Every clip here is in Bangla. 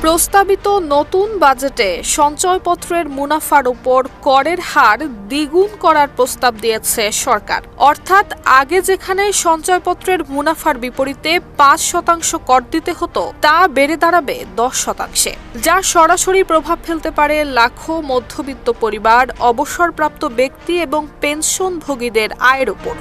প্রস্তাবিত নতুন বাজেটে সঞ্চয়পত্রের মুনাফার উপর করের হার দ্বিগুণ করার প্রস্তাব দিয়েছে সরকার। অর্থাৎ আগে যেখানে সঞ্চয়পত্রের মুনাফার বিপরীতে ৫% কর দিতে হতো, তা বেড়ে দাঁড়াবে 10%, যা সরাসরি প্রভাব ফেলতে পারে লাখো মধ্যবিত্ত পরিবার, অবসরপ্রাপ্ত ব্যক্তি এবং পেনশনভোগীদের আয়ের উপর।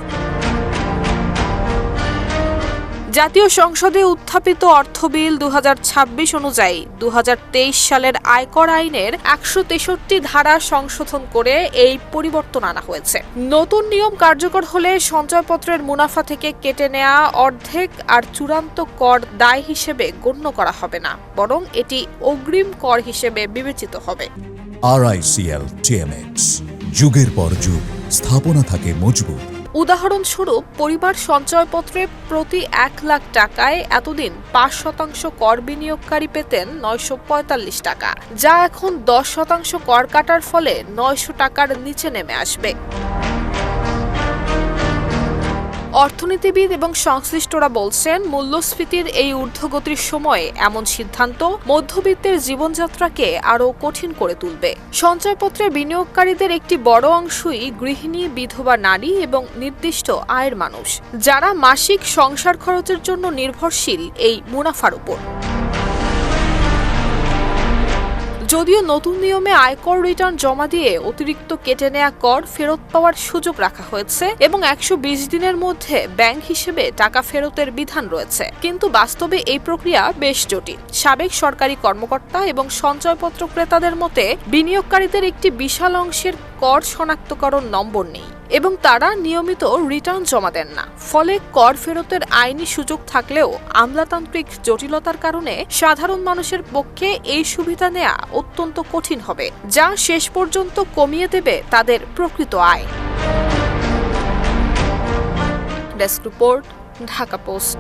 জাতীয় সংসদে উত্থাপিত অর্থ বিল ২০২৬ অনুযায়ী ২০২৩ সালের আয়কর আইনের ১৬৩ ধারা সংশোধন করে এই পরিবর্তন আনা হয়েছে। নতুন নিয়ম কার্যকর হলে সঞ্চয়পত্রের মুনাফা থেকে কেটে নেওয়া অর্ধেক আর চূড়ান্ত কর দায় হিসেবে গণ্য করা হবে না, বরং এটি অগ্রিম কর হিসেবে বিবেচিত হবে। RICL TMX, যুগের পর যুগ স্থাপনা থাকে মজবুত। উদাহরণস্বরূপ, পরিবার সঞ্চয়পত্রে প্রতি ১ লাখ টাকায় এতদিন ৫% কর বিনিয়োগকারী পেতেন ৯৪৫ টাকা, যা এখন ১০% কর কাটার ফলে ৯০০ টাকার নিচে নেমে আসবে। অর্থনীতিবিদ এবং সংশ্লিষ্টরা বলছেন, মূল্যস্ফীতির এই ঊর্ধ্বগতির সময়ে এমন সিদ্ধান্ত মধ্যবিত্তের জীবনযাত্রাকে আরও কঠিন করে তুলবে। সঞ্চয়পত্রে বিনিয়োগকারীদের একটি বড় অংশই গৃহিণী, বিধবা নারী এবং নির্দিষ্ট আয়ের মানুষ, যারা মাসিক সংসার খরচের জন্য নির্ভরশীল এই মুনাফার উপর। যদিও নতুন নিয়মে আয়কর রিটার্ন জমা দিয়ে অতিরিক্ত কেটে নেওয়া কর ফেরত পাওয়ার সুযোগ রাখা হয়েছে এবং ১২০ দিনের মধ্যে ব্যাংক হিসেবে টাকা ফেরতের বিধান রয়েছে, কিন্তু বাস্তবে এই প্রক্রিয়া বেশ জটিল। সাবেক সরকারি কর্মকর্তা এবং সঞ্চয়পত্র ক্রেতাদের মতে, বিনিয়োগকারীদের একটি বিশাল অংশের কর শনাক্তকরণ নম্বর নেই এবং তারা নিয়মিত রিটার্ন জমা দেন না। ফলে কর ফেরতের আইনি সুযোগ থাকলেও আমলাতান্ত্রিক জটিলতার কারণে সাধারণ মানুষের পক্ষে এই সুবিধা নেওয়া অত্যন্ত কঠিন হবে, যা শেষ পর্যন্ত কমিয়ে দেবে তাদের প্রকৃত আয়। Desk report, Dhaka post.